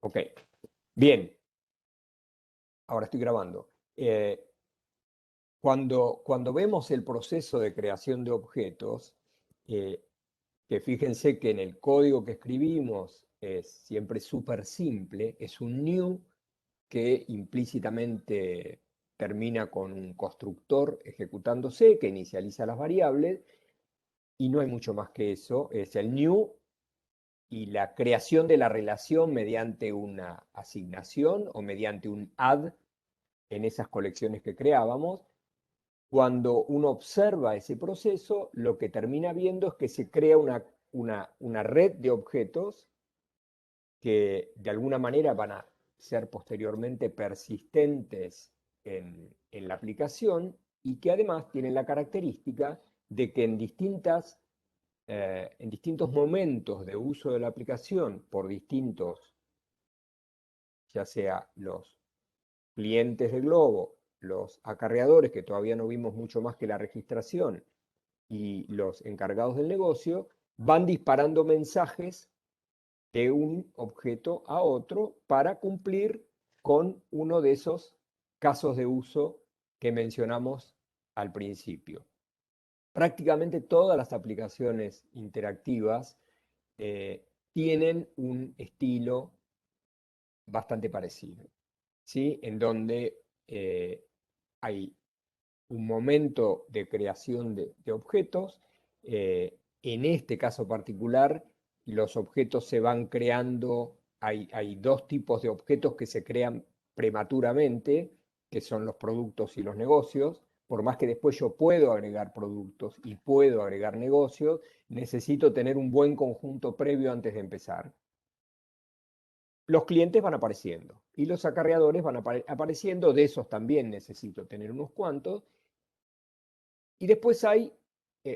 Ok, bien, ahora estoy grabando. Cuando vemos el proceso de creación de objetos, eh, que fíjense que en el código que escribimos es siempre súper simple, es un new que implícitamente termina con un constructor ejecutándose que inicializa las variables y no hay mucho más que eso, es el new y la creación de la relación mediante una asignación o mediante un add en esas colecciones que creábamos. Cuando uno observa ese proceso, lo que termina viendo es que se crea una red de objetos que de alguna manera van a ser posteriormente persistentes en la aplicación y que además tienen la característica de que en distintos momentos de uso de la aplicación por distintos, ya sea los clientes de Globo, los acarreadores, que todavía no vimos mucho más que la registración, y los encargados del negocio, van disparando mensajes de un objeto a otro para cumplir con uno de esos casos de uso que mencionamos al principio. Prácticamente todas las aplicaciones interactivas tienen un estilo bastante parecido, ¿sí? En donde hay un momento de creación de objetos. En este caso particular, los objetos se van creando, hay dos tipos de objetos que se crean prematuramente, que son los productos y los negocios. Por más que después yo puedo agregar productos y puedo agregar negocios, necesito tener un buen conjunto previo antes de empezar. Los clientes van apareciendo y los acarreadores van apareciendo, de esos también necesito tener unos cuantos. Y después hay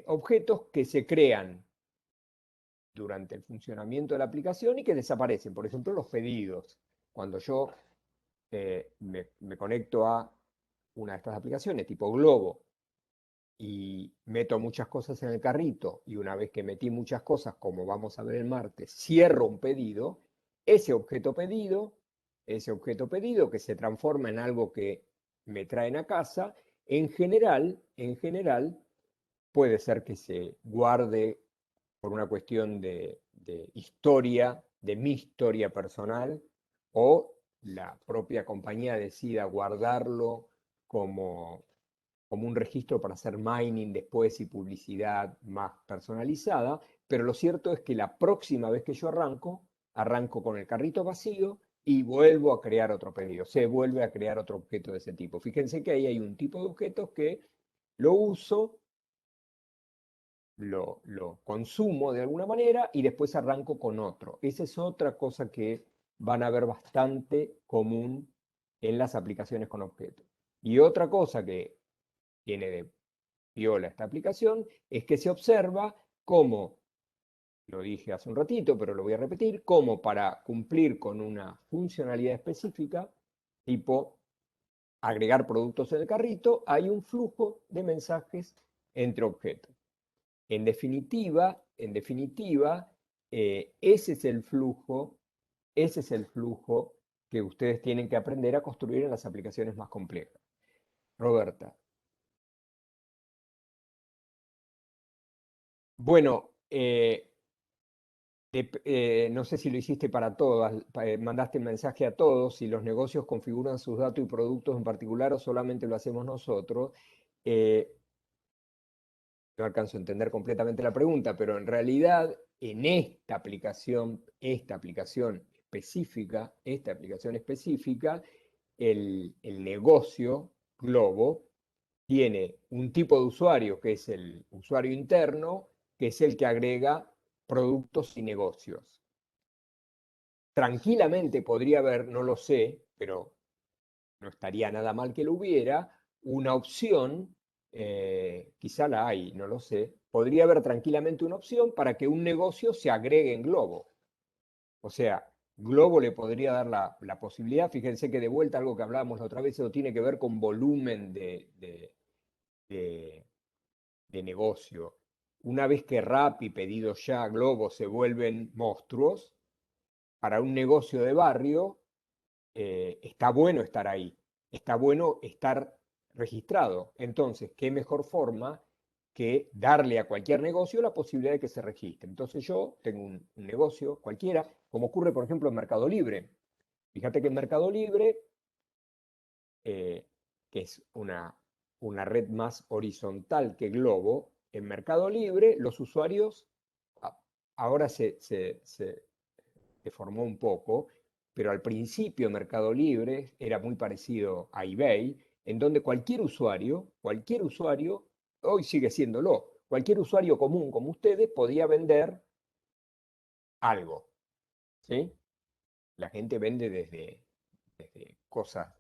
objetos que se crean durante el funcionamiento de la aplicación y que desaparecen. Por ejemplo, los pedidos. Cuando yo me conecto a una de estas aplicaciones tipo Globo y meto muchas cosas en el carrito y una vez que metí muchas cosas, como vamos a ver el martes, cierro un pedido, ese objeto pedido, ese objeto pedido que se transforma en algo que me traen a casa, en general, puede ser que se guarde por una cuestión de historia, de mi historia personal, o la propia compañía decida guardarlo como, como un registro para hacer mining después y publicidad más personalizada, pero lo cierto es que la próxima vez que yo arranco con el carrito vacío y vuelvo a crear otro pedido, se vuelve a crear otro objeto de ese tipo. Fíjense que ahí hay un tipo de objetos que lo uso, lo consumo de alguna manera y después arranco con otro. Esa es otra cosa que van a ver bastante común en las aplicaciones con objetos. Y otra cosa que tiene de piola esta aplicación es que se observa cómo, lo dije hace un ratito, pero lo voy a repetir, cómo para cumplir con una funcionalidad específica, tipo agregar productos en el carrito, hay un flujo de mensajes entre objetos. En definitiva, ese es el flujo que ustedes tienen que aprender a construir en las aplicaciones más complejas. Roberta. Bueno, no sé si lo hiciste para todas, mandaste el mensaje a todos, si los negocios configuran sus datos y productos en particular o solamente lo hacemos nosotros. Eh, no alcanzo a entender completamente la pregunta, pero en realidad en esta aplicación específica, el negocio Globo tiene un tipo de usuario que es el usuario interno, que es el que agrega productos y negocios. Tranquilamente podría haber, no lo sé, pero no estaría nada mal que lo hubiera, una opción, quizá la hay, no lo sé, podría haber tranquilamente una opción para que un negocio se agregue en Globo. O sea, Globo le podría dar la posibilidad, fíjense que de vuelta algo que hablábamos la otra vez, eso tiene que ver con volumen de, de negocio. Una vez que Rappi, Pedido Ya, Globo se vuelven monstruos, para un negocio de barrio, está bueno estar ahí, está bueno estar registrado. Entonces, ¿qué mejor forma que darle a cualquier negocio la posibilidad de que se registre? Entonces yo tengo un negocio cualquiera, como ocurre, por ejemplo, en Mercado Libre. Fíjate que en Mercado Libre, que es una red más horizontal que Globo, en Mercado Libre los usuarios, ahora se deformó un poco, pero al principio Mercado Libre era muy parecido a eBay, en donde cualquier usuario, hoy sigue siéndolo, cualquier usuario común como ustedes podía vender algo, ¿sí? La gente vende desde cosas,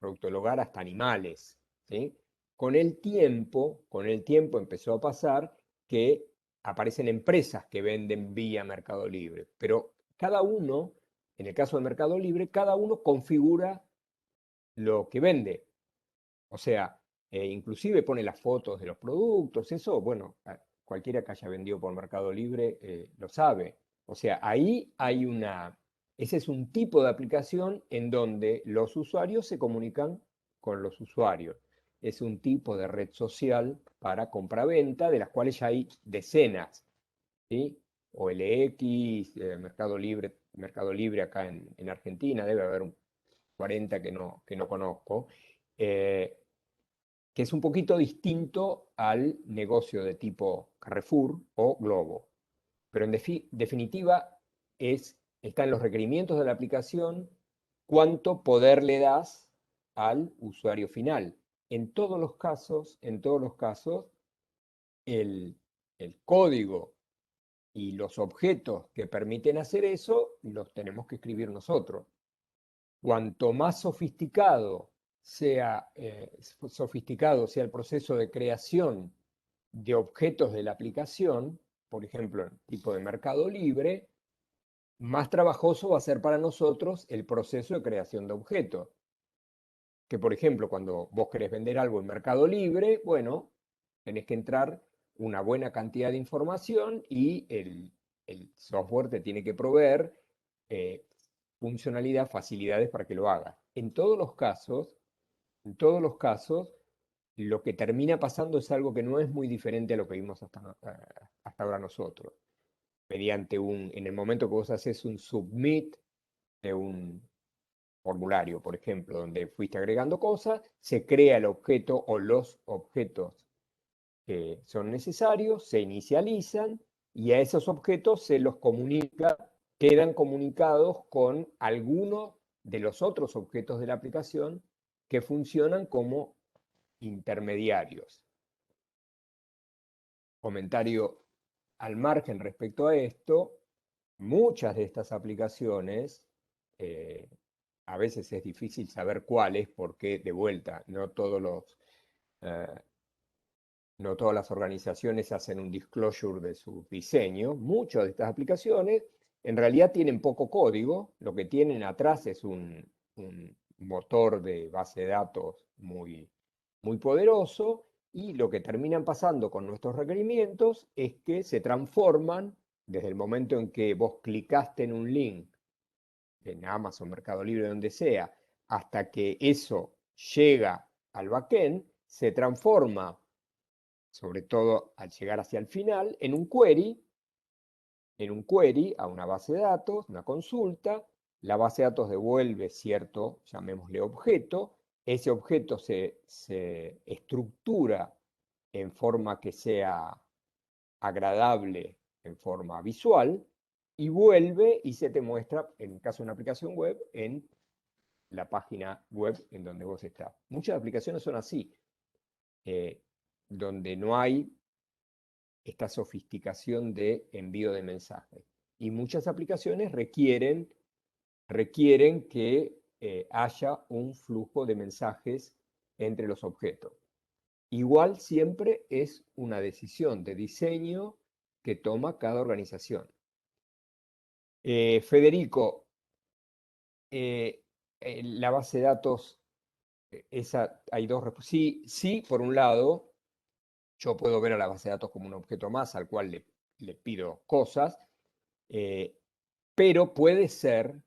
producto del hogar hasta animales, ¿sí? Con el tiempo empezó a pasar que aparecen empresas que venden vía Mercado Libre, pero cada uno, en el caso de Mercado Libre, cada uno configura lo que vende. O sea, inclusive pone las fotos de los productos, eso, bueno, cualquiera que haya vendido por Mercado Libre lo sabe. O sea, ahí hay ese es un tipo de aplicación en donde los usuarios se comunican con los usuarios. Es un tipo de red social para compra-venta, de las cuales ya hay decenas, ¿sí? OLX, Mercado Libre acá en Argentina, debe haber 40 que no conozco. Eh, que es un poquito distinto al negocio de tipo Carrefour o Globo. Pero en definitiva está en los requerimientos de la aplicación cuánto poder le das al usuario final. En todos los casos, el, el código y los objetos que permiten hacer eso los tenemos que escribir nosotros. Cuanto más sofisticado sea el proceso de creación de objetos de la aplicación, por ejemplo, en tipo de Mercado Libre, más trabajoso va a ser para nosotros el proceso de creación de objetos. Que, por ejemplo, cuando vos querés vender algo en Mercado Libre, bueno, tenés que entrar una buena cantidad de información y el software te tiene que proveer eh, funcionalidad, facilidades para que lo hagas. En todos los casos, lo que termina pasando es algo que no es muy diferente a lo que vimos hasta ahora nosotros. En el momento que vos haces un submit de un formulario, por ejemplo, donde fuiste agregando cosas, se crea el objeto o los objetos que son necesarios, se inicializan y a esos objetos se los comunica, quedan comunicados con algunos de los otros objetos de la aplicación que funcionan como intermediarios. Comentario al margen respecto a esto, muchas de estas aplicaciones, eh, a veces es difícil saber cuáles, porque de vuelta, eh, no todas las organizaciones hacen un disclosure de su diseño. Muchas de estas aplicaciones en realidad tienen poco código, lo que tienen atrás es un motor de base de datos muy, muy poderoso, y lo que terminan pasando con nuestros requerimientos es que se transforman desde el momento en que vos clicaste en un link en Amazon, Mercado Libre, donde sea, hasta que eso llega al backend, se transforma, sobre todo al llegar hacia el final, en un query a una base de datos, una consulta. La base de datos devuelve cierto, llamémosle objeto. Ese objeto se estructura en forma que sea agradable, en forma visual, y vuelve y se te muestra, en el caso de una aplicación web, en la página web en donde vos estás. Muchas aplicaciones son así, eh, donde no hay esta sofisticación de envío de mensajes. Y muchas aplicaciones requieren que haya un flujo de mensajes entre los objetos. Igual siempre es una decisión de diseño que toma cada organización. Federico, la base de datos, hay dos respuestas. Sí, sí, por un lado, yo puedo ver a la base de datos como un objeto más al cual le pido cosas. eh, Pero puede ser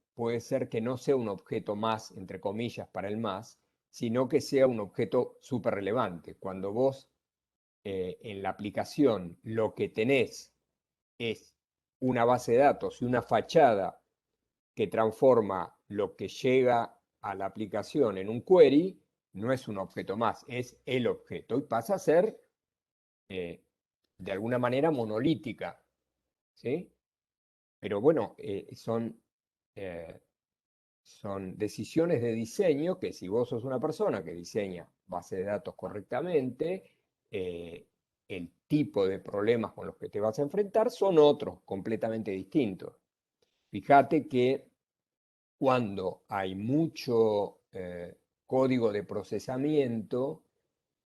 que no sea un objeto más, entre comillas, para el más, sino que sea un objeto súper relevante. Cuando vos en la aplicación lo que tenés es una base de datos y una fachada que transforma lo que llega a la aplicación en un query, no es un objeto más, es el objeto y pasa a ser de alguna manera monolítica, ¿sí? Pero bueno, eh, son decisiones de diseño que si vos sos una persona que diseña base de datos correctamente, el tipo de problemas con los que te vas a enfrentar son otros completamente distintos. Fíjate que cuando hay mucho código de procesamiento,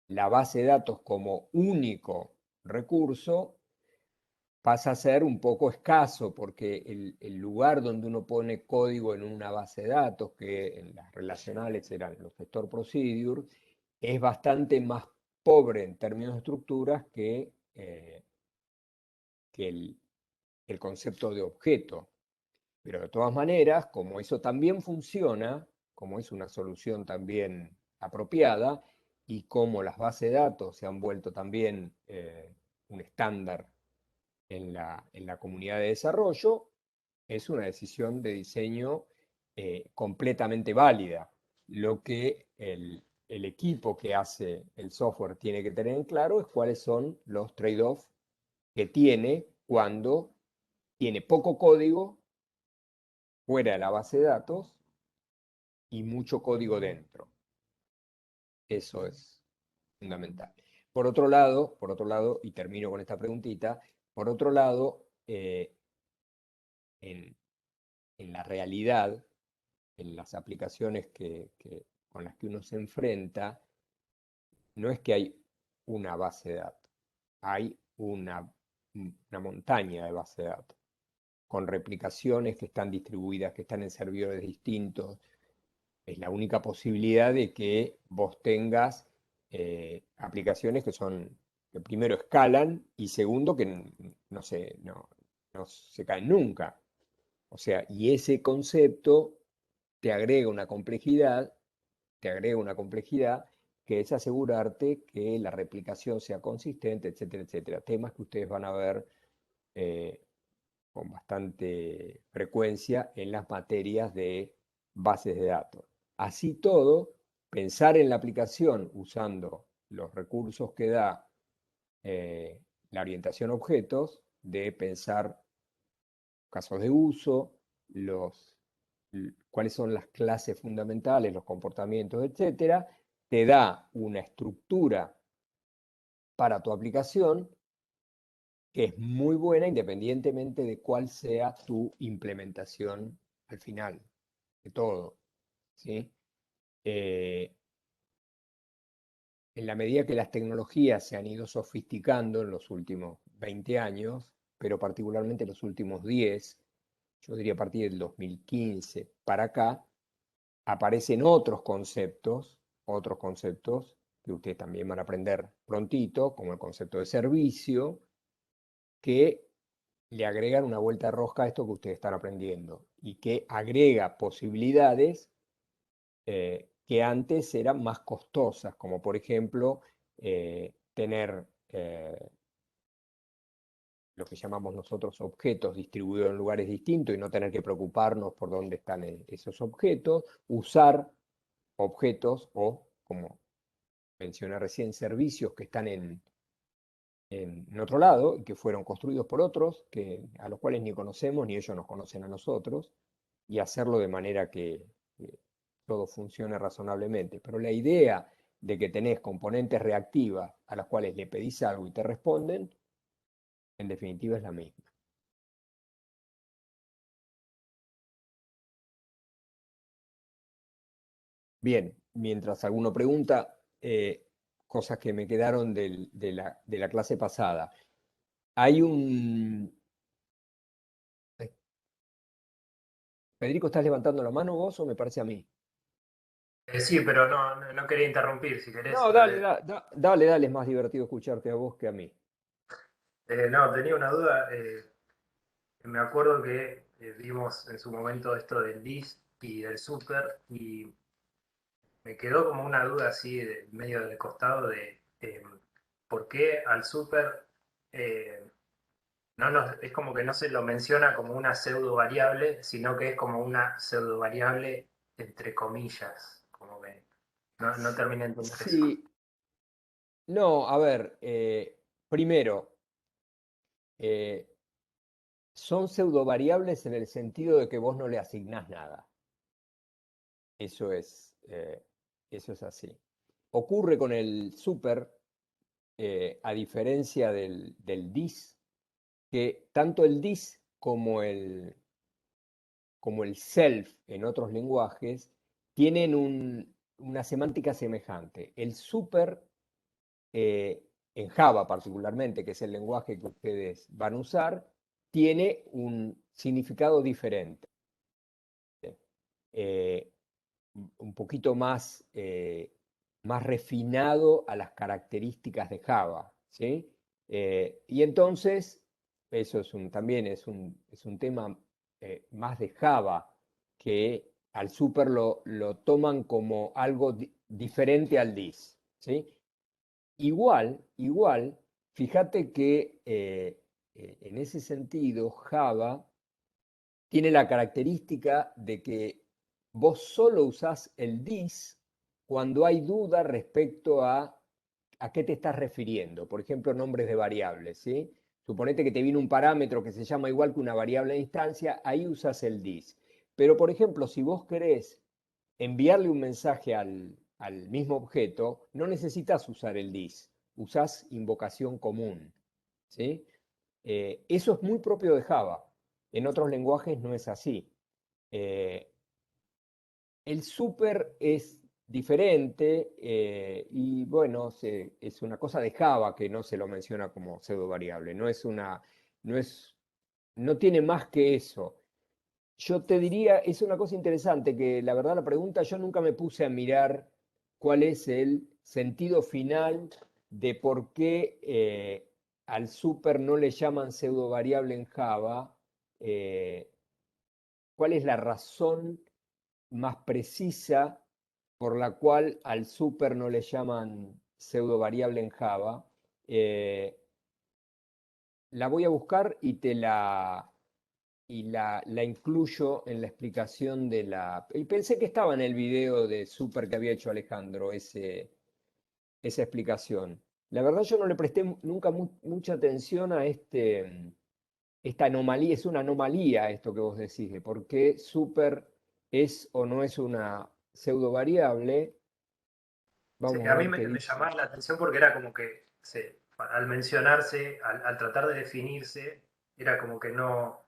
la base de datos como único recurso pasa a ser un poco escaso porque el lugar donde uno pone código en una base de datos, que en las relacionales eran los vector procedure, es bastante más pobre en términos de estructuras que el concepto de objeto. Pero de todas maneras, como eso también funciona, como es una solución también apropiada, y como las bases de datos se han vuelto también un estándar en la comunidad de desarrollo, es una decisión de diseño completamente válida. Lo que el equipo que hace el software tiene que tener en claro es cuáles son los trade-offs que tiene cuando tiene poco código fuera de la base de datos y mucho código dentro. Eso es fundamental. Por otro lado, y termino con esta preguntita, por otro lado, en, en la realidad, en las aplicaciones con las que uno se enfrenta, no es que hay una base de datos, hay una montaña de bases de datos, con replicaciones que están distribuidas, que están en servidores distintos. Es la única posibilidad de que vos tengas aplicaciones que primero escalan y segundo que no se caen nunca. O sea, y ese concepto te agrega una complejidad, te agrega una complejidad que es asegurarte que la replicación sea consistente, etcétera, etcétera. Temas que ustedes van a ver eh, con bastante frecuencia en las materias de bases de datos. Así todo, pensar en la aplicación usando los recursos que da la orientación a objetos, de pensar casos de uso, cuáles son las clases fundamentales, los comportamientos, etcétera, te da una estructura para tu aplicación que es muy buena independientemente de cuál sea tu implementación al final de todo, ¿sí? Eh, en la medida que las tecnologías se han ido sofisticando en los últimos 20 años, pero particularmente en los últimos 10, yo diría a partir del 2015 para acá, aparecen otros conceptos que ustedes también van a aprender prontito, como el concepto de servicio, que le agregan una vuelta de rosca a esto que ustedes están aprendiendo y que agrega posibilidades que antes eran más costosas, como por ejemplo tener lo que llamamos nosotros objetos distribuidos en lugares distintos y no tener que preocuparnos por dónde están esos objetos, usar objetos o, como mencioné recién, servicios que están en otro lado y que fueron construidos por otros, a los cuales ni conocemos ni ellos nos conocen a nosotros, y hacerlo de manera que todo funcione razonablemente. Pero la idea de que tenés componentes reactivas a las cuales le pedís algo y te responden, en definitiva es la misma. Bien, mientras alguno pregunta, cosas que me quedaron de la clase pasada. Hay un... Federico, ¿estás levantando la mano vos o me parece a mí? Sí, pero no quería interrumpir, si querés, No, dale, dale. dale, es más divertido escucharte a vos que a mí. No, tenía una duda. Me acuerdo que vimos en su momento esto del dis y del super, y me quedó como una duda así, medio de costado, de por qué al super es como que no se lo menciona como una pseudo variable, sino que es como una pseudo variable entre comillas, como que no termina de entender eso. Sí, no, a ver, primero, eh, son pseudovariables en el sentido de que vos no le asignás nada. Eso eso es así. Ocurre con el super, a diferencia del dis, que tanto el dis como el self en otros lenguajes tienen una semántica semejante. El super, en Java particularmente, que es el lenguaje que ustedes van a usar, tiene un significado diferente. eh, un poquito más, más refinado a las características de Java, ¿sí? Y entonces, eso también es un tema más de Java, que al super lo toman como algo diferente al dis, ¿sí? Igual, fíjate que en ese sentido Java tiene la característica de que vos solo usás el dis cuando hay duda respecto a qué te estás refiriendo. Por ejemplo, nombres de variables, ¿sí? Suponete que te viene un parámetro que se llama igual que una variable de instancia, ahí usas el dis. Pero, por ejemplo, si vos querés enviarle un mensaje al mismo objeto, no necesitas usar el dis, usás invocación común, ¿sí? Eso es muy propio de Java. En otros lenguajes no es así. Eh, el super es diferente y bueno, es una cosa de Java que no se lo menciona como pseudo variable. No es, no tiene más que eso. Yo te diría, es una cosa interesante que la verdad la pregunta, yo nunca me puse a mirar cuál es el sentido final de por qué al super no le llaman pseudo variable en Java. eh, ¿Cuál es la razón más precisa por la cual al super no le llaman pseudo variable en Java? Eh, la voy a buscar la incluyo en la explicación de la. Y pensé que estaba en el video de super que había hecho Alejandro, esa explicación. La verdad yo no le presté nunca mucha atención a esta anomalía, es una anomalía esto que vos decís, de por qué super es o no es una pseudo variable. Sí, Vamos a a mí ver qué me dice. llamaba la atención porque era como que al mencionarse, al tratar de definirse, era como que no,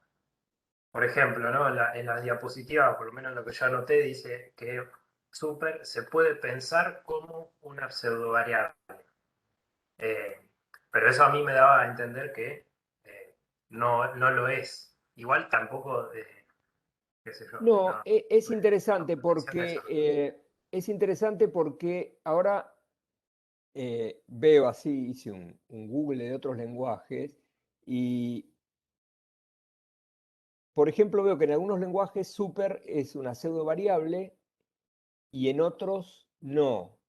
por ejemplo, ¿no? En la diapositiva, por lo menos lo que yo anoté, dice que super se puede pensar como una pseudo variable. Eh, pero eso a mí me daba a entender que no lo es. Igual tampoco, qué sé yo, No, es me llamó interesante la atención eso. porque ahora veo así, hice un Google de otros lenguajes y, por ejemplo, veo que en algunos lenguajes super es una pseudo variable y en otros no.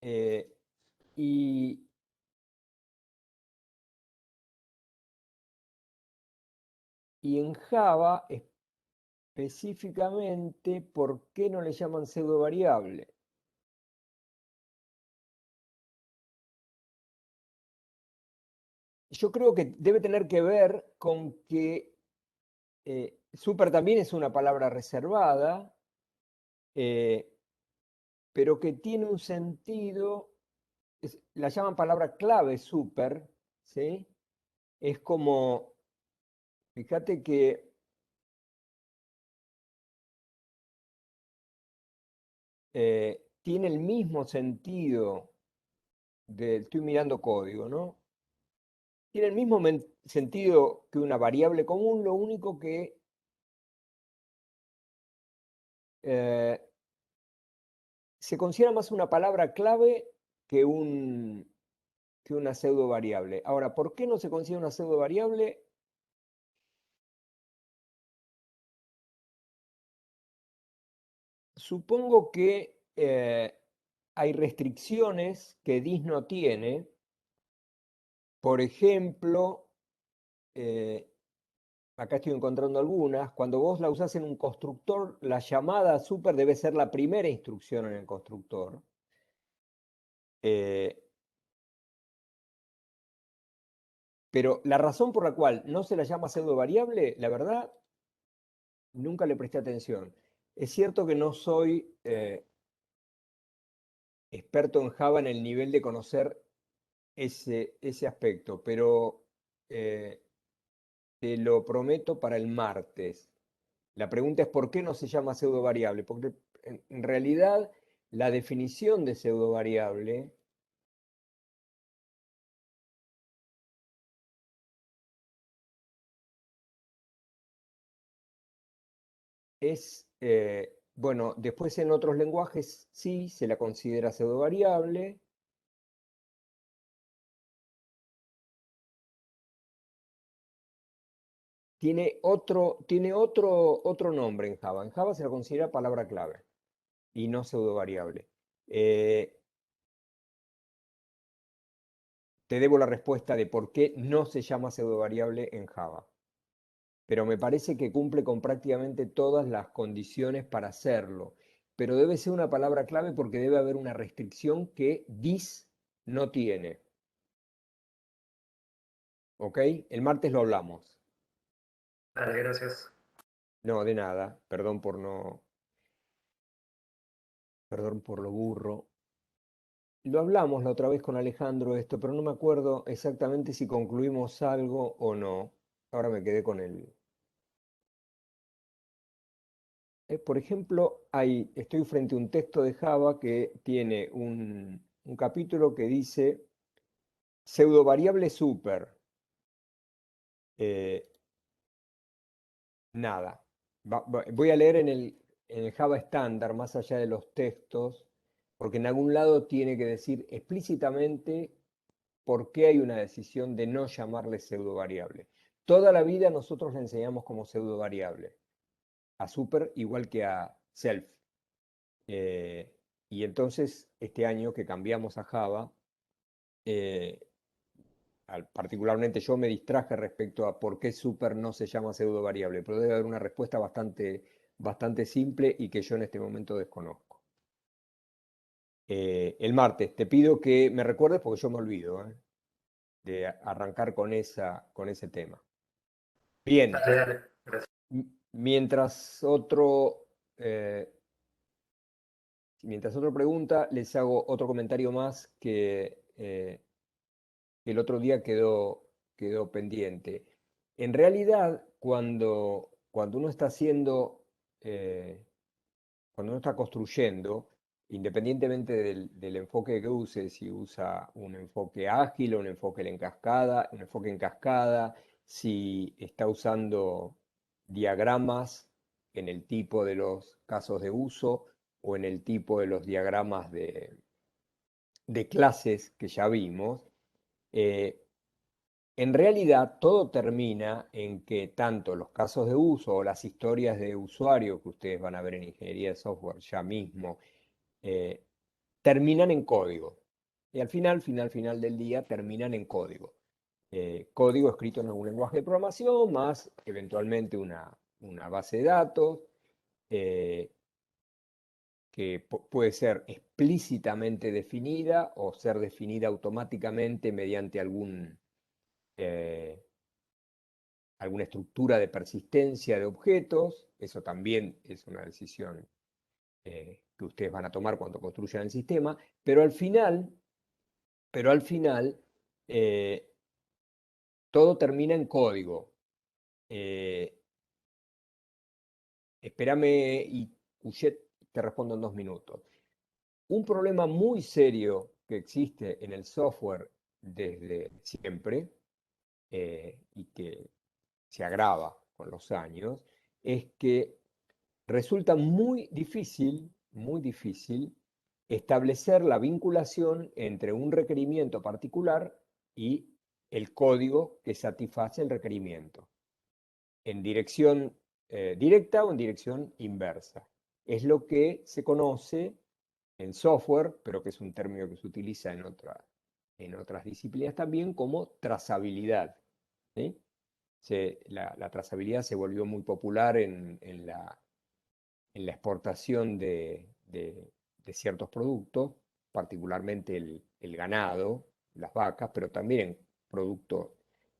Eh, y, y en Java específicamente, ¿por qué no le llaman pseudo variable? Yo creo que debe tener que ver con que super también es una palabra reservada, eh, pero que tiene un sentido, la llaman palabra clave super, ¿sí? Es como, fíjate que tiene el mismo sentido estoy mirando código, ¿no? Tiene el mismo sentido que una variable común, lo único que eh, se considera más una palabra clave que, que una pseudo variable. Ahora, ¿por qué no se considera una pseudo variable? supongo que hay restricciones que DIS no tiene. Por ejemplo, acá estoy encontrando algunas. Cuando vos la usás en un constructor, la llamada super debe ser la primera instrucción en el constructor. Eh, pero la razón por la cual no se la llama pseudo variable, la verdad, nunca le presté atención. Es cierto que no soy experto en Java en el nivel de conocer ese aspecto, pero eh, te lo prometo para el martes. La pregunta es ¿por qué no se llama pseudo variable? Porque en realidad la definición de pseudo variable es, bueno, después en otros lenguajes sí se la considera pseudo variable. Tiene otro nombre en Java. En Java se la considera palabra clave y no pseudo variable. Eh, te debo la respuesta de por qué no se llama pseudo variable en Java. Pero me parece que cumple con prácticamente todas las condiciones para hacerlo. Pero debe ser una palabra clave porque debe haber una restricción que DIS no tiene. ¿Ok? El martes lo hablamos. Dale, gracias. No, de nada. Perdón por no. Perdón por lo burro. Lo hablamos la otra vez con Alejandro esto, pero no me acuerdo exactamente si concluimos algo o no. Ahora me quedé con él. Por ejemplo, estoy frente a un texto de Java que tiene un capítulo que dice pseudo variable super. eh, nada. Voy a leer en el Java estándar, más allá de los textos, porque en algún lado tiene que decir explícitamente por qué hay una decisión de no llamarle pseudo variable. Toda la vida nosotros le enseñamos como pseudo variable a super igual que a self. Eh, y entonces este año que cambiamos a Java, eh, particularmente yo me distraje respecto a por qué super no se llama pseudo variable, pero debe haber una respuesta bastante simple y que yo en este momento desconozco. El martes, te pido que me recuerdes porque yo me olvido, de arrancar con ese tema. Bien, Dale, dale, gracias. eh, mientras otro pregunta, les hago otro comentario más que el otro día quedó pendiente. En realidad, cuando uno está haciendo, cuando uno está construyendo, independientemente del enfoque que use, si usa un enfoque ágil o un enfoque en cascada, si está usando diagramas en el tipo de los casos de uso o en el tipo de los diagramas de clases que ya vimos, eh, en realidad, todo termina en que tanto los casos de uso o las historias de usuario que ustedes van a ver en ingeniería de software ya mismo, eh, terminan en código. Y al final del día, terminan en código. Código escrito en algún lenguaje de programación, más eventualmente una base de datos, eh, que puede ser explícitamente definida o ser definida automáticamente mediante eh, alguna estructura de persistencia de objetos. Eso también es una decisión que ustedes van a tomar cuando construyan el sistema, pero al final eh, todo termina en código. Eh, espérame y Cuchet te respondo en 2 minutos. Un problema muy serio que existe en el software desde siempre y que se agrava con los años es que resulta muy difícil establecer la vinculación entre un requerimiento particular y el código que satisface el requerimiento, en dirección directa o en dirección inversa. es lo que se conoce en software, pero que es un término que se utiliza en otras disciplinas también, como trazabilidad. ¿Sí? La trazabilidad se volvió muy popular en la exportación de ciertos productos, particularmente el ganado, las vacas, pero también productos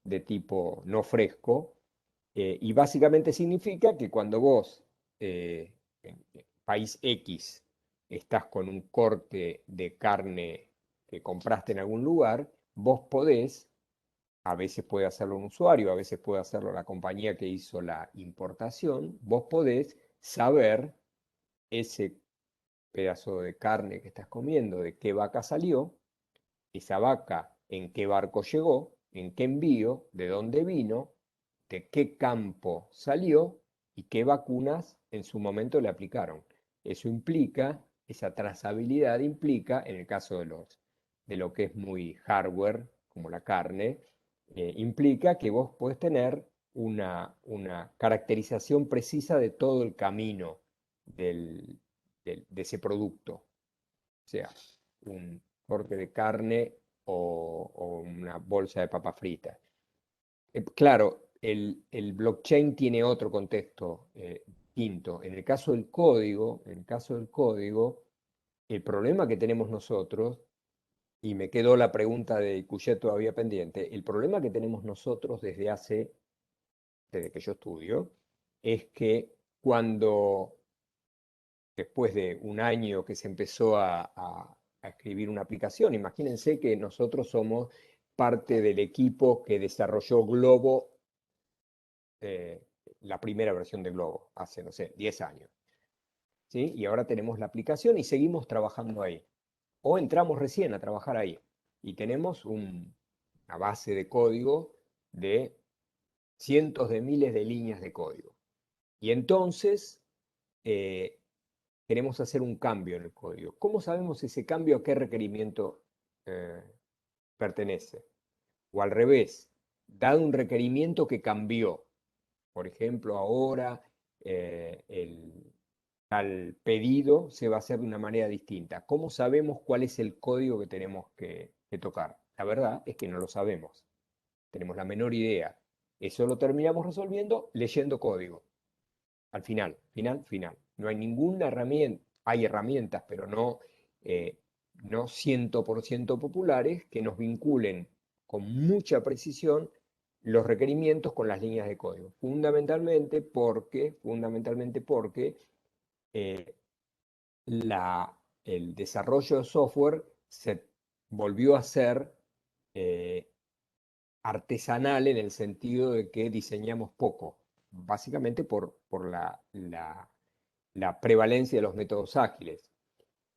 de tipo no fresco. Y básicamente significa que cuando vos, en país X, estás con un corte de carne que compraste en algún lugar, vos podés, a veces puede hacerlo un usuario, a veces puede hacerlo la compañía que hizo la importación, vos podés saber ese pedazo de carne que estás comiendo, de qué vaca salió, esa vaca en qué barco llegó, en qué envío, de dónde vino, de qué campo salió y qué vacunas en su momento le aplicaron. Eso implica, esa trazabilidad implica, en el caso de lo que es muy hardware, como la carne, implica que vos podés tener una caracterización precisa de todo el camino del, de ese producto. O sea, un corte de carne o una bolsa de papa frita. Claro, el blockchain tiene otro contexto distinto. En el caso del código, el problema que tenemos nosotros, y me quedó la pregunta de Cuyet todavía pendiente, el problema que tenemos nosotros desde que yo estudio, es que cuando después de un año que se empezó a escribir una aplicación. Imagínense que nosotros somos parte del equipo que desarrolló Globo, eh, la primera versión de Globo, hace, no sé, 10 años. ¿Sí? Y ahora tenemos la aplicación y seguimos trabajando ahí. O entramos recién a trabajar ahí y tenemos una base de código de cientos de miles de líneas de código. Y entonces eh, queremos hacer un cambio en el código. ¿Cómo sabemos ese cambio a qué requerimiento eh, pertenece? O al revés, dado un requerimiento que cambió, por ejemplo, ahora el tal pedido se va a hacer de una manera distinta. ¿Cómo sabemos cuál es el código que tenemos que tocar? La verdad es que no lo sabemos. Tenemos la menor idea. Eso lo terminamos resolviendo leyendo código. Al final, final, final. No hay ninguna herramienta, hay herramientas, pero no 100% populares que nos vinculen con mucha precisión los requerimientos con las líneas de código. Fundamentalmente porque eh, el desarrollo de software se volvió a ser eh, artesanal en el sentido de que diseñamos poco, básicamente por la prevalencia de los métodos ágiles.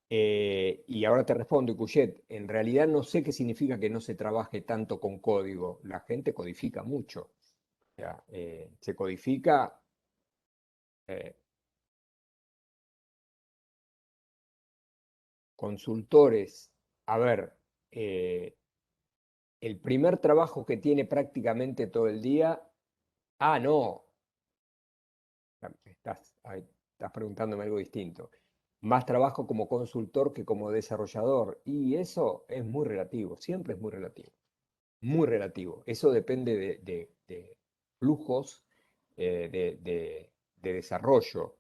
Y ahora te respondo, Cuyet, en realidad no sé qué significa que no se trabaje tanto con código. La gente codifica mucho. O sea, se codifica eh, consultores. A ver, el primer trabajo que tiene prácticamente todo el día, no, estás preguntándome algo distinto. Más trabajo como consultor que como desarrollador. Y eso es muy relativo, siempre es muy relativo. Muy relativo. Eso depende de flujos de desarrollo.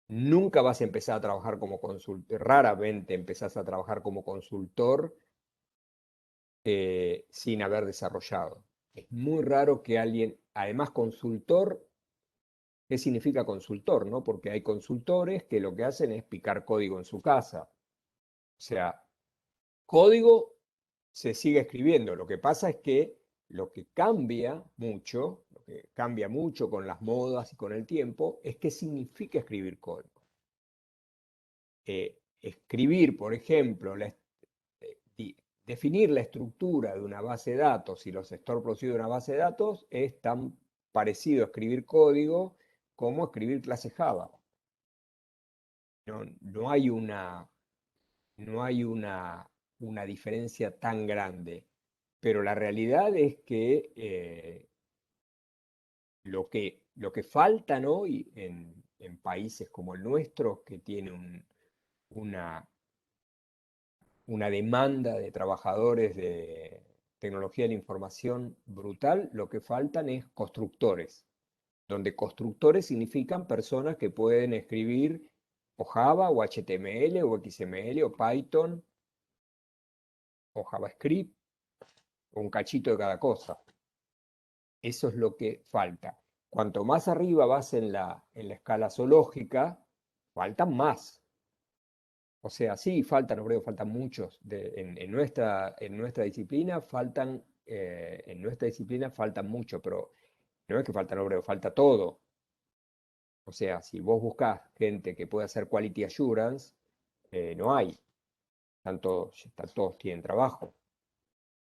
Nunca vas a empezar a trabajar como consultor, raramente empezás a trabajar como consultor sin haber desarrollado. Es muy raro que alguien, además consultor, ¿qué significa consultor, no? Porque hay consultores que lo que hacen es picar código en su casa. O sea, código se sigue escribiendo. Lo que pasa es que lo que cambia mucho, lo que cambia mucho con las modas y con el tiempo, es qué significa escribir código. Escribir, por ejemplo, definir la estructura de una base de datos y los store procedure de una base de datos es tan parecido a escribir código como escribir clase Java. No hay una diferencia tan grande, pero la realidad es que lo que faltan hoy en países como el nuestro, que tiene una demanda de trabajadores de tecnología de la información brutal, lo que faltan es constructores, donde constructores significan personas que pueden escribir o Java o HTML o XML o Python o JavaScript o un cachito de cada cosa. Eso es lo que falta. Cuanto más arriba vas en la escala zoológica, faltan más. O sea, sí, faltan obreros, faltan muchos. En nuestra disciplina faltan mucho, pero no es que faltan obreros, falta todo. O sea, si vos buscás gente que pueda hacer quality assurance, no hay. Todos tienen trabajo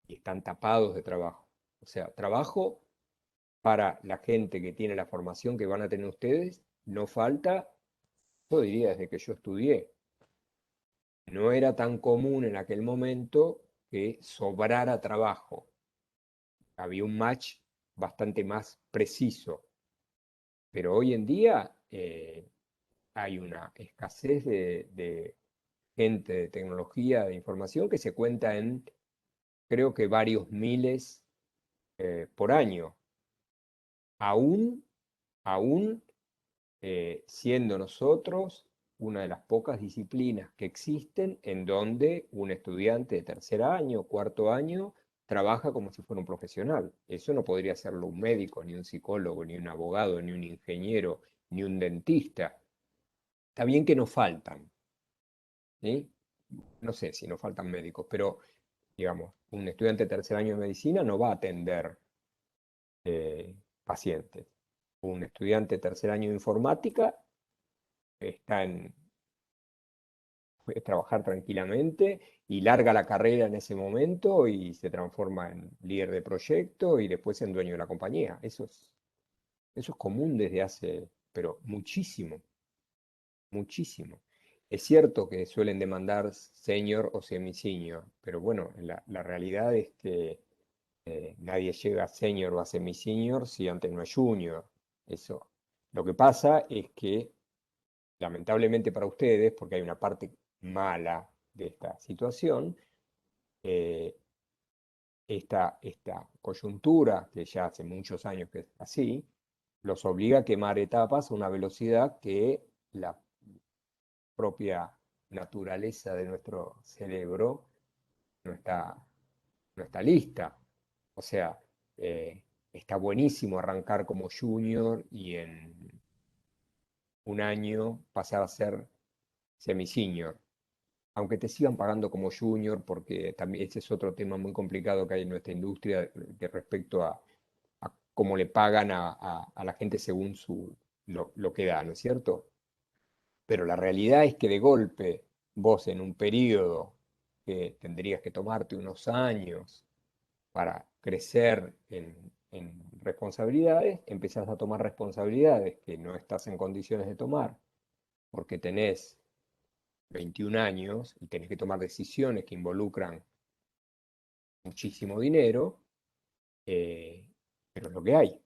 y están tapados de trabajo. O sea, trabajo para la gente que tiene la formación que van a tener ustedes, no falta, yo diría desde que yo estudié. No era tan común en aquel momento que sobrara trabajo. Había un match bastante más preciso. Pero hoy en día hay una escasez de gente de tecnología, de información, que se cuenta en, creo que varios miles por año. Aún, aún siendo nosotros una de las pocas disciplinas que existen en donde un estudiante de tercer año, cuarto año, trabaja como si fuera un profesional. Eso no podría hacerlo un médico, ni un psicólogo, ni un abogado, ni un ingeniero, ni un dentista. Está bien que nos faltan, ¿sí? No sé si nos faltan médicos, pero digamos, un estudiante de tercer año de medicina no va a atender pacientes. Un estudiante de tercer año de informática puede trabajar tranquilamente y larga la carrera en ese momento y se transforma en líder de proyecto y después en dueño de la compañía. Eso es común desde hace, pero muchísimo, muchísimo. Es cierto que suelen demandar senior o semi-senior, pero bueno, la realidad es que nadie llega a senior o a semi-senior si antes no es junior. Eso. Lo que pasa es que, lamentablemente para ustedes, porque hay una parte mala de esta situación, eh, esta coyuntura, que ya hace muchos años que es así, los obliga a quemar etapas a una velocidad que la propia naturaleza de nuestro cerebro no está, no está lista. O sea, eh, está buenísimo arrancar como junior y en un año pasar a ser semi-senior, aunque te sigan pagando como junior, porque también ese es otro tema muy complicado que hay en nuestra industria de respecto a cómo le pagan a la gente según lo que da, ¿no es cierto? Pero la realidad es que de golpe vos en un periodo que tendrías que tomarte unos años para crecer en responsabilidades, empezás a tomar responsabilidades que no estás en condiciones de tomar porque tenés 21 años y tenés que tomar decisiones que involucran muchísimo dinero, eh, pero es lo que hay,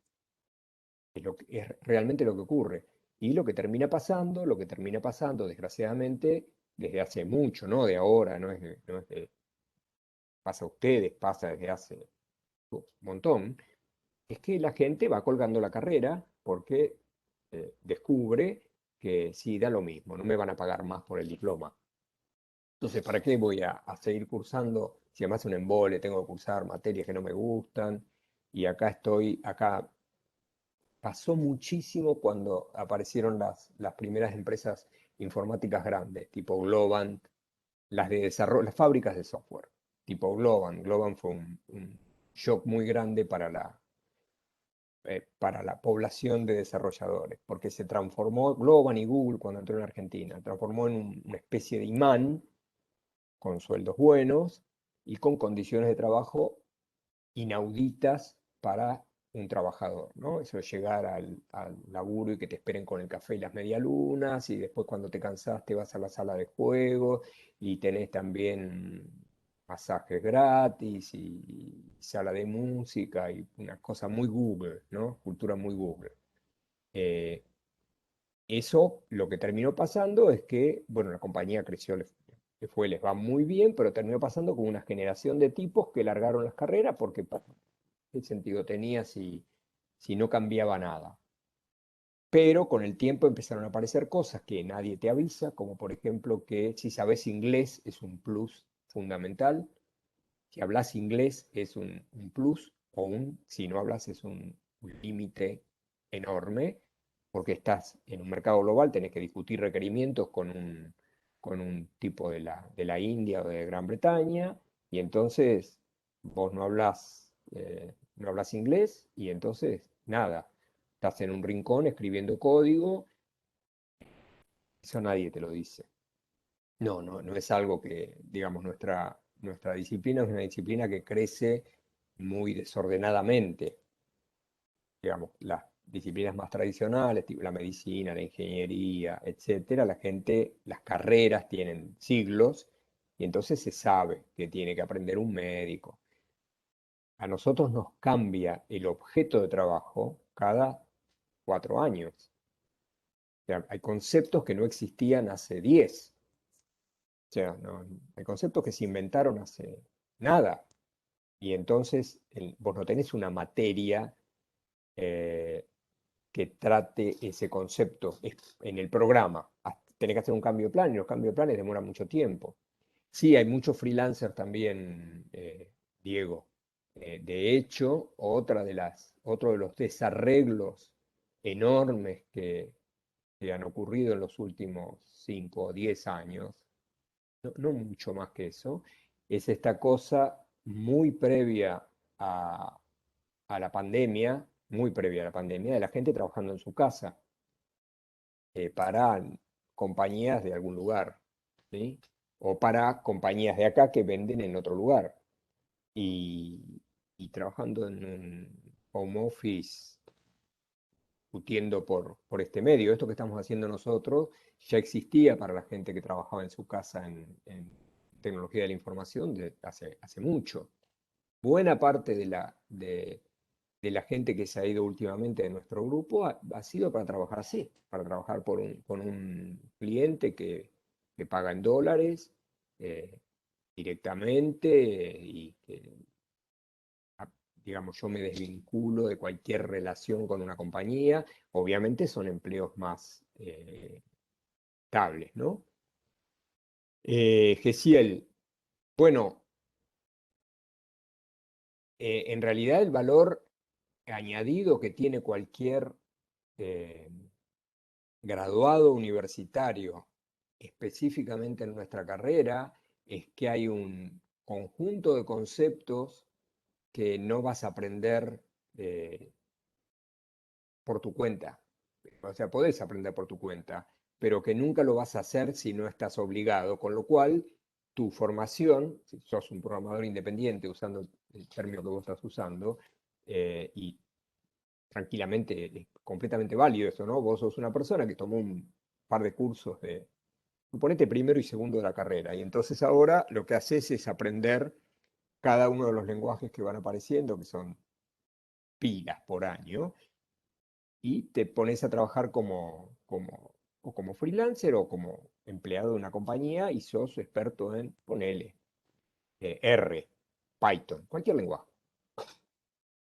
es realmente lo que ocurre. Y lo que termina pasando, desgraciadamente, desde hace mucho, no de ahora, pasa a ustedes, pasa desde hace un montón, es que la gente va colgando la carrera porque descubre que sí, da lo mismo, no me van a pagar más por el diploma. Entonces, ¿para qué voy a seguir cursando? Si además es un embole, tengo que cursar materias que no me gustan. Y acá pasó muchísimo cuando aparecieron las primeras empresas informáticas grandes, tipo Globant, las de desarrollo, las fábricas de software, tipo Globant. Globant fue un shock muy grande para la población de desarrolladores, porque se transformó, Globant y Google cuando entró en Argentina, transformó en una especie de imán con sueldos buenos y con condiciones de trabajo inauditas para un trabajador, ¿no? Eso de llegar al laburo y que te esperen con el café y las medialunas, y después cuando te cansás te vas a la sala de juegos y tenés también masajes gratis y sala de música y una cosa muy Google, ¿no? Cultura muy Google. Eh, Eso lo que terminó pasando es que, bueno, la compañía creció, les va muy bien, pero terminó pasando con una generación de tipos que largaron las carreras porque ¿qué sentido tenía si no cambiaba nada? Pero con el tiempo empezaron a aparecer cosas que nadie te avisa, como por ejemplo que si sabes inglés es un plus fundamental, si hablas inglés es un plus, si no hablas es un límite enorme, porque estás en un mercado global, tenés que discutir requerimientos con un tipo de la India o de Gran Bretaña, y entonces vos no hablas inglés, y entonces nada, estás en un rincón escribiendo código, eso nadie te lo dice. No, no, no es algo que, digamos, nuestra disciplina es una disciplina que crece muy desordenadamente. Digamos, las disciplinas más tradicionales, tipo la medicina, la ingeniería, etcétera, las carreras tienen siglos y entonces se sabe que tiene que aprender un médico. A nosotros nos cambia el objeto de trabajo cada 4 años. O sea, hay conceptos que no existían hace 10. O sea, hay conceptos que se inventaron hace nada. Y entonces vos no tenés una materia eh, que trate ese concepto en el programa. Tenés que hacer un cambio de plan y los cambios de planes demoran mucho tiempo. Sí, hay muchos freelancers también, Diego. De hecho, otro de los desarreglos enormes que han ocurrido en los últimos 5 o 10 años, no mucho más que eso, es esta cosa muy previa a la pandemia, muy previa a la pandemia, de la gente trabajando en su casa para compañías de algún lugar, ¿sí? O para compañías de acá que venden en otro lugar. Y trabajando en un home office, discutiendo por este medio. Esto que estamos haciendo nosotros ya existía para la gente que trabajaba en su casa en tecnología de la información hace mucho. Buena parte de la gente que se ha ido últimamente de nuestro grupo ha sido para trabajar así, para trabajar con un cliente que paga en dólares directamente y que, digamos, yo me desvinculo de cualquier relación con una compañía. Obviamente son empleos más estables, ¿no? Gesiel, bueno, en realidad el valor añadido que tiene cualquier eh, graduado universitario, específicamente en nuestra carrera, es que hay un conjunto de conceptos que no vas a aprender por tu cuenta. O sea, podés aprender por tu cuenta, pero que nunca lo vas a hacer si no estás obligado, con lo cual tu formación, si sos un programador independiente, usando el término que vos estás usando, y tranquilamente, es completamente válido eso, ¿no? Vos sos una persona que tomó un par de cursos suponete primero y segundo de la carrera, y entonces ahora lo que haces es aprender cada uno de los lenguajes que van apareciendo, que son pilas por año, y te pones a trabajar o como freelancer o como empleado de una compañía y sos experto en, ponele, R, Python, cualquier lenguaje.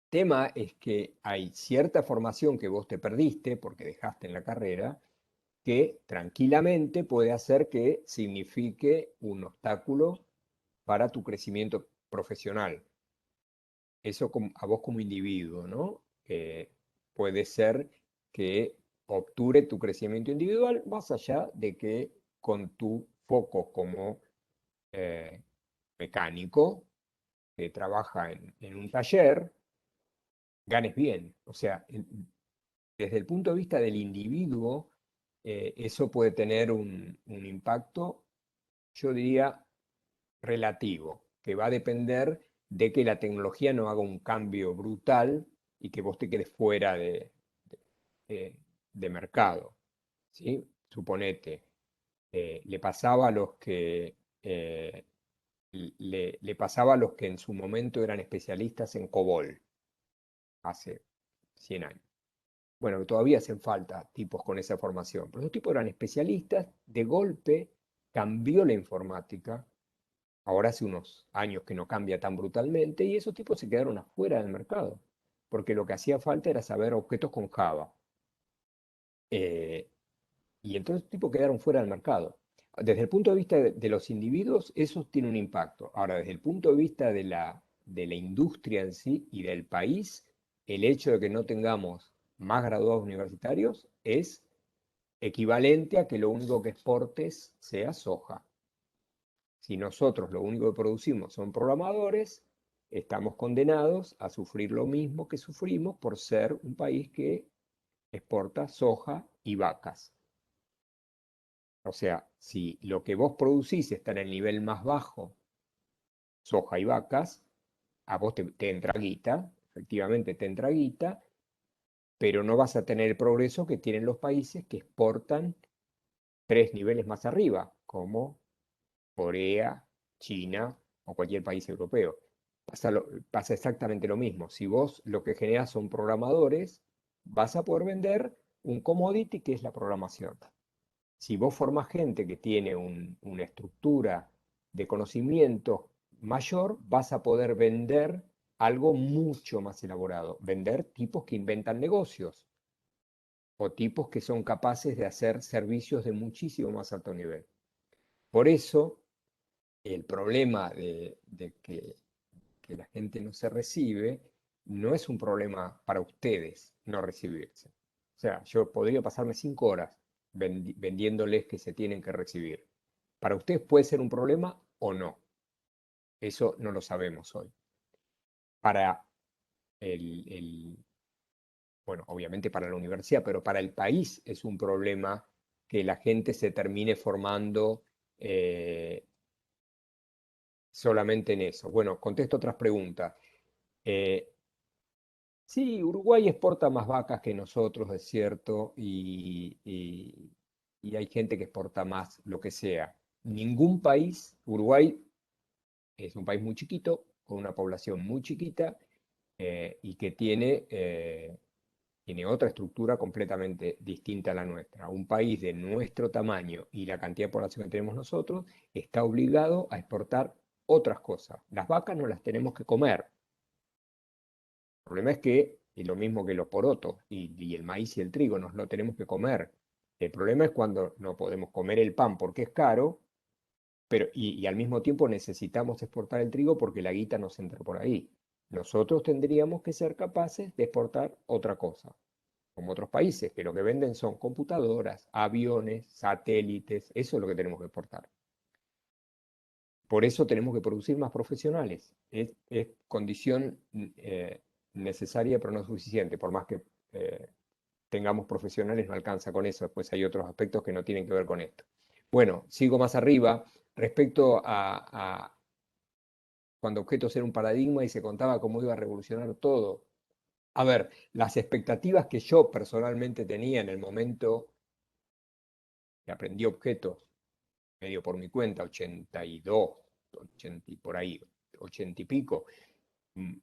Tema es que hay cierta formación que vos te perdiste porque dejaste en la carrera que tranquilamente puede hacer que signifique un obstáculo para tu crecimiento profesional. Eso a vos como individuo, ¿no? Puede ser que obture tu crecimiento individual más allá de que con tu foco como eh, mecánico que trabaja en un taller, ganes bien. O sea, desde el punto de vista del individuo, eso puede tener un impacto, yo diría, relativo, que va a depender de que la tecnología no haga un cambio brutal y que vos te quedes fuera de- de mercado, ¿sí? Suponete, le pasaba a los que le pasaba a los que en su momento eran especialistas en COBOL hace 100 años. bueno, que todavía hacen falta tipos con esa formación, pero esos tipos eran especialistas, de golpe cambió la informática, ahora hace unos años que no cambia tan brutalmente, y esos tipos se quedaron afuera del mercado, porque lo que hacía falta era saber objetos con Java. Eh, y entonces los tipos quedaron fuera del mercado. Desde el punto de vista de los individuos, eso tiene un impacto. Ahora, desde el punto de vista de la industria en sí y del país, el hecho de que no tengamos más graduados universitarios es equivalente a que lo único que exportes sea soja. Si nosotros lo único que producimos son programadores, estamos condenados a sufrir lo mismo que sufrimos por ser un país que exporta soja y vacas. O sea, si lo que vos producís está en el nivel más bajo, soja y vacas, a vos te entra guita, efectivamente te entra guita, pero no vas a tener el progreso que tienen los países que exportan 3 niveles más arriba, como Corea, China o cualquier país europeo. Pasa exactamente lo mismo. Si vos lo que generás son programadores, vas a poder vender un commodity que es la programación. Si vos formás gente que tiene una estructura de conocimiento mayor, vas a poder vender algo mucho más elaborado. Vender tipos que inventan negocios o tipos que son capaces de hacer servicios de muchísimo más alto nivel. Por eso, el problema de que la gente no se recibe no es un problema para ustedes no recibirse. O sea, yo podría pasarme 5 horas vendiéndoles que se tienen que recibir. Para ustedes puede ser un problema o no. Eso no lo sabemos hoy. Para bueno, obviamente para la universidad, pero para el país es un problema que la gente se termine formando eh, solamente en eso. Bueno, contesto otras preguntas. Eh, Sí, Uruguay exporta más vacas que nosotros, es cierto, y hay gente que exporta más lo que sea. Ningún país, Uruguay es un país muy chiquito, con una población muy chiquita, y que tiene otra estructura completamente distinta a la nuestra. Un país de nuestro tamaño y la cantidad de población que tenemos nosotros está obligado a exportar otras cosas. Las vacas no las tenemos que comer. El problema es que es lo mismo que los porotos y el maíz y el trigo, nos lo tenemos que comer. El problema es cuando no podemos comer el pan porque es caro, pero, y al mismo tiempo necesitamos exportar el trigo porque la guita nos entra por ahí. Nosotros tendríamos que ser capaces de exportar otra cosa, como otros países, que lo que venden son computadoras, aviones, satélites, eso es lo que tenemos que exportar. Por eso tenemos que producir más profesionales. Es condición necesaria, pero no suficiente. Por más que tengamos profesionales, no alcanza con eso. Después hay otros aspectos que no tienen que ver con esto. Bueno, sigo más arriba. Respecto a cuando objetos era un paradigma y se contaba cómo iba a revolucionar todo. A ver, las expectativas que yo personalmente tenía en el momento que aprendí objetos, medio por mi cuenta, 82, 80 y por ahí, 80 y pico,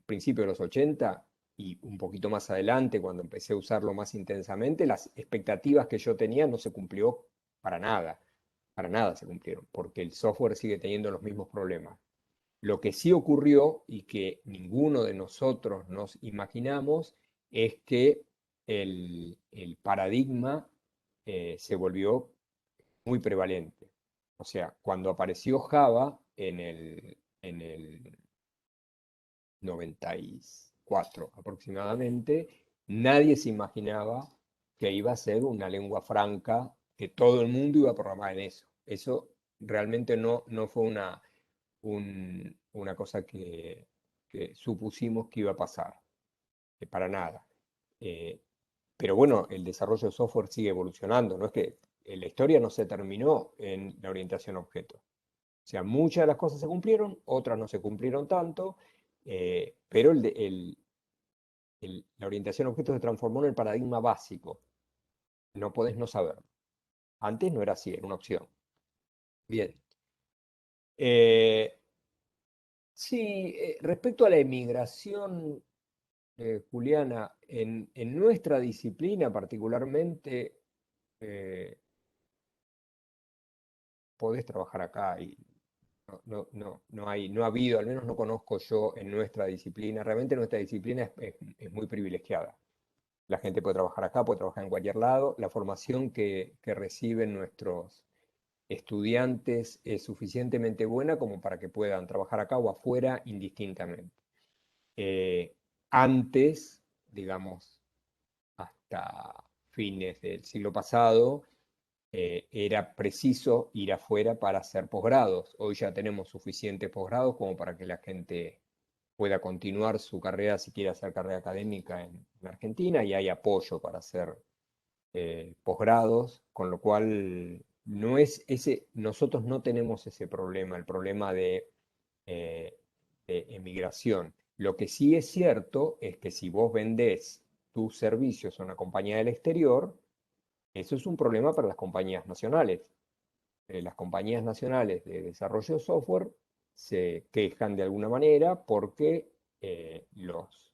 principio de los 80 y un poquito más adelante, cuando empecé a usarlo más intensamente, las expectativas que yo tenía no se cumplió para nada se cumplieron, porque el software sigue teniendo los mismos problemas. Lo que sí ocurrió y que ninguno de nosotros nos imaginamos es que el paradigma se volvió muy prevalente. O sea, cuando apareció Java en el 94 aproximadamente, nadie se imaginaba que iba a ser una lengua franca, que todo el mundo iba a programar en eso. Eso realmente no fue una cosa que supusimos que iba a pasar, que para nada. Eh, pero bueno, el desarrollo de software sigue evolucionando, no es que la historia no se terminó en la orientación a objetos. O sea, muchas de las cosas se cumplieron, otras no se cumplieron tanto, pero la orientación a objetos se transformó en el paradigma básico. No podés no saberlo. Antes no era así, era una opción. Bien. Eh, sí, respecto a la emigración, Juliana, en nuestra disciplina particularmente, podés trabajar acá y no ha habido, al menos no conozco yo en nuestra disciplina, realmente nuestra disciplina es muy privilegiada. La gente puede trabajar acá, puede trabajar en cualquier lado. La formación que reciben nuestros estudiantes es suficientemente buena como para que puedan trabajar acá o afuera indistintamente. Eh, Antes, digamos, hasta fines del siglo pasado, era preciso ir afuera para hacer posgrados. Hoy ya tenemos suficientes posgrados como para que la gente pueda continuar su carrera si quiere hacer carrera académica en Argentina y hay apoyo para hacer posgrados, con lo cual no es ese, nosotros no tenemos ese problema, el problema eh, de emigración. Lo que sí es cierto es que si vos vendés tus servicios a una compañía del exterior, eso es un problema para las compañías nacionales. Las compañías nacionales de desarrollo de software se quejan de alguna manera porque los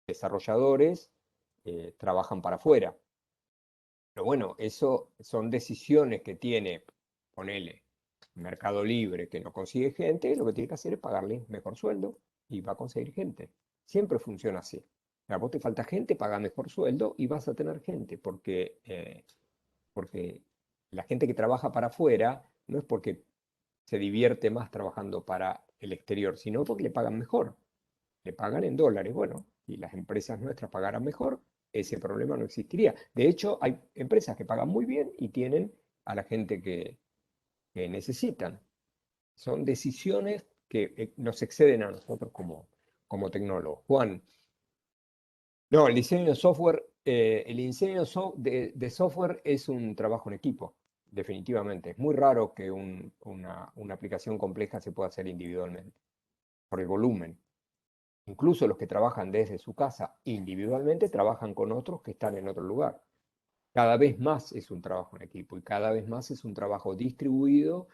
desarrolladores trabajan para afuera. Pero bueno, eso son decisiones que tiene, ponele, Mercado Libre que no consigue gente, lo que tiene que hacer es pagarle mejor sueldo y va a conseguir gente. Siempre funciona así. A vos te falta gente, paga mejor sueldo y vas a tener gente, porque la gente que trabaja para afuera no es porque se divierte más trabajando para el exterior, sino porque le pagan mejor, le pagan en dólares. Bueno, si las empresas nuestras pagaran mejor, ese problema no existiría. De hecho, hay empresas que pagan muy bien y tienen a la gente que necesitan. Son decisiones que nos exceden a nosotros como tecnólogos. Juan, no, el diseño de software, el diseño de software es un trabajo en equipo, definitivamente. Es muy raro que una aplicación compleja se pueda hacer individualmente, por el volumen. Incluso los que trabajan desde su casa individualmente trabajan con otros que están en otro lugar. Cada vez más es un trabajo en equipo y cada vez más es un trabajo distribuido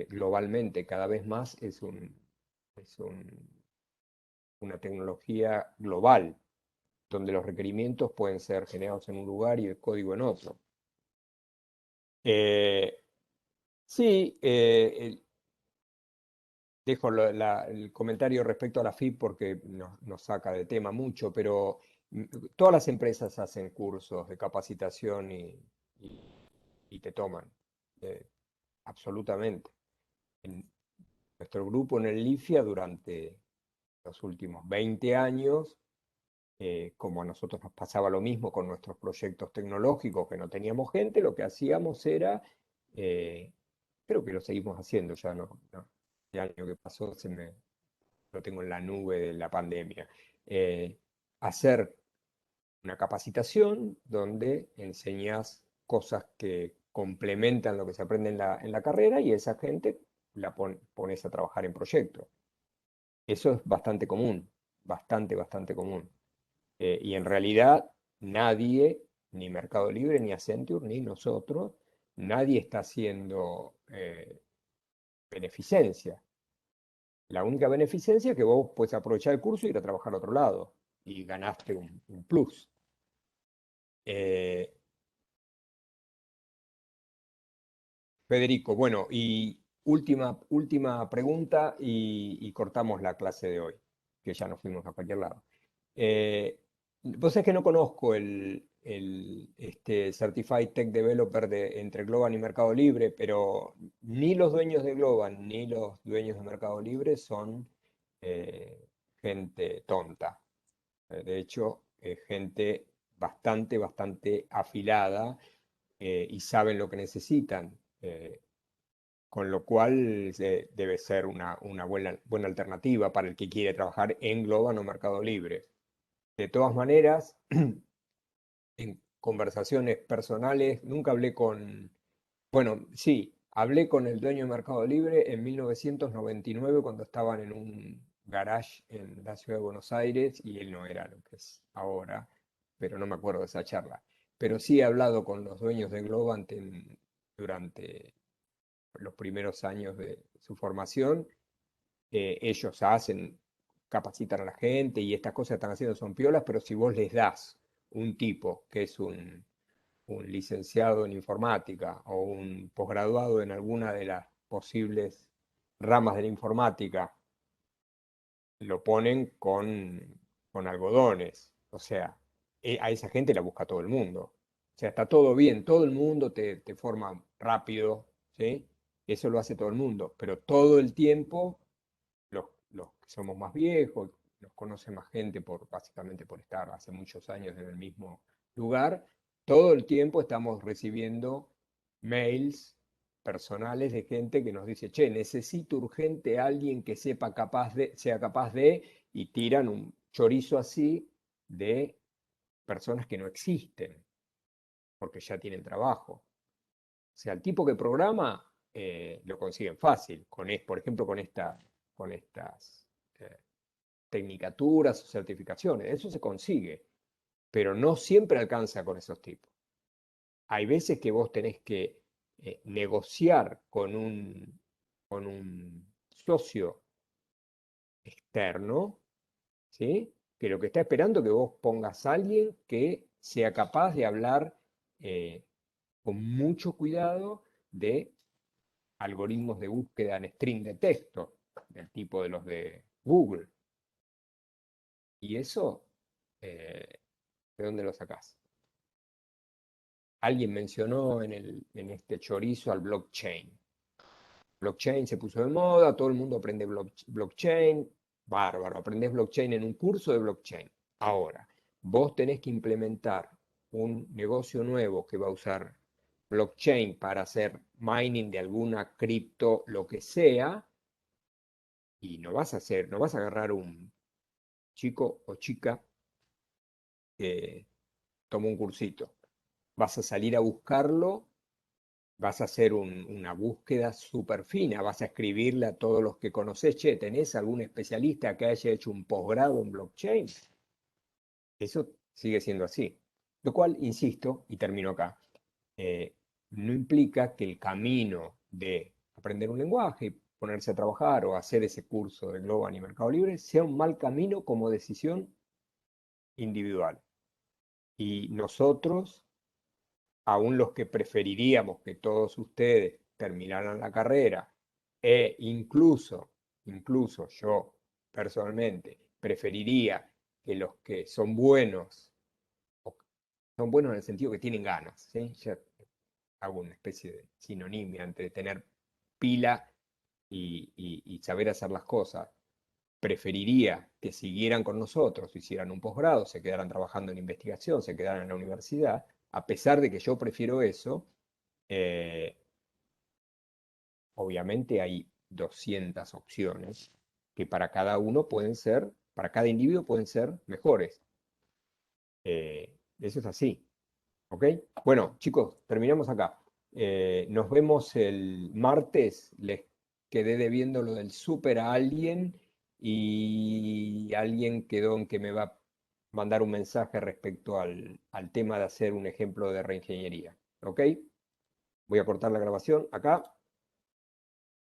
globalmente. Cada vez más es una tecnología global, donde los requerimientos pueden ser generados en un lugar y el código en otro. Eh, sí, dejo el comentario respecto a la FIP porque nos saca de tema mucho, pero mm, todas las empresas hacen cursos de capacitación y- y te toman, eh, absolutamente. En nuestro grupo en el LIFIA durante los últimos 20 años, como a nosotros nos pasaba lo mismo con nuestros proyectos tecnológicos, que no teníamos gente, lo que hacíamos era, eh, creo que lo seguimos haciendo, ya no, el año que pasó lo tengo en la nube de la pandemia, eh, hacer una capacitación donde enseñas cosas que complementan lo que se aprende en la carrera y esa gente la pones a trabajar en proyectos. Eso es bastante común, bastante común. Y en realidad nadie, ni Mercado Libre, ni Accenture, ni nosotros, nadie está haciendo beneficencia. La única beneficencia es que vos puedes aprovechar el curso y ir a trabajar a otro lado y ganaste un plus. Eh, Federico, bueno, y última pregunta y cortamos la clase de hoy, que ya nos fuimos a cualquier lado. Eh, Vos sabés que no conozco este Certified Tech Developer entre Globan y Mercado Libre, pero ni los dueños de Globan ni los dueños de Mercado Libre son eh, gente tonta. De hecho, es gente bastante afilada y saben lo que necesitan. Con lo cual debe ser una buena alternativa para el que quiere trabajar en Globan o Mercado Libre. De todas maneras, en conversaciones personales, nunca hablé bueno, sí, hablé con el dueño de Mercado Libre en 1999 cuando estaban en un garage en la ciudad de Buenos Aires y él no era lo que es ahora, pero no me acuerdo de esa charla. Pero sí he hablado con los dueños de Globant durante los primeros años de su formación. Ellos hacen capacitan a la gente y estas cosas que están haciendo son piolas, pero si vos les das un tipo que es un licenciado en informática o un posgraduado en alguna de las posibles ramas de la informática, lo ponen con algodones. O sea, a esa gente la busca todo el mundo. O sea, está todo bien, todo el mundo te forma rápido, ¿sí? Eso lo hace todo el mundo, pero todo el tiempo los que somos más viejos, nos conoce más gente básicamente por estar hace muchos años en el mismo lugar, todo el tiempo estamos recibiendo mails personales de gente que nos dice, che, necesito urgente a alguien que sea capaz de, y tiran un chorizo así de personas que no existen, porque ya tienen trabajo. O sea, el tipo que programa lo consiguen fácil, por ejemplo, con estas tecnicaturas o certificaciones. Eso se consigue, pero no siempre alcanza con esos tipos. Hay veces que vos tenés que negociar con un socio externo, ¿sí? Que lo que está esperando es que vos pongas a alguien que sea capaz de hablar con mucho cuidado de algoritmos de búsqueda en string de texto, del tipo de los de Google. Y eso, ¿de dónde lo sacás? Alguien mencionó en este chorizo al blockchain. Blockchain se puso de moda, todo el mundo aprende blockchain, bárbaro, aprendés blockchain en un curso de blockchain. Ahora, vos tenés que implementar un negocio nuevo que va a usar blockchain para hacer mining de alguna cripto, lo que sea, y no vas a agarrar un chico o chica que toma un cursito. Vas a salir a buscarlo, vas a hacer una búsqueda súper fina, vas a escribirle a todos los que conoces, che, ¿tenés algún especialista que haya hecho un posgrado en blockchain? Eso sigue siendo así. Lo cual, insisto, y termino acá, no implica que el camino de aprender un lenguaje y ponerse a trabajar o hacer ese curso de Globan y Mercado Libre sea un mal camino como decisión individual. Y nosotros, aún los que preferiríamos que todos ustedes terminaran la carrera, incluso yo personalmente preferiría que los que son buenos, son buenos en el sentido que tienen ganas, ¿sí? Ya hago una especie de sinonimia entre tener pila y saber hacer las cosas. Preferiría que siguieran con nosotros, hicieran un posgrado, se quedaran trabajando en investigación, se quedaran en la universidad, a pesar de que yo prefiero eso. eh, Obviamente hay 200 opciones que para cada uno pueden ser, para cada individuo pueden ser mejores. Eso es así, ¿ok? Bueno, chicos, terminamos acá. Nos vemos el martes. Les quedé debiendo lo del super a alguien y alguien quedó en que me va a mandar un mensaje respecto al tema de hacer un ejemplo de reingeniería, ¿ok? Voy a cortar la grabación acá.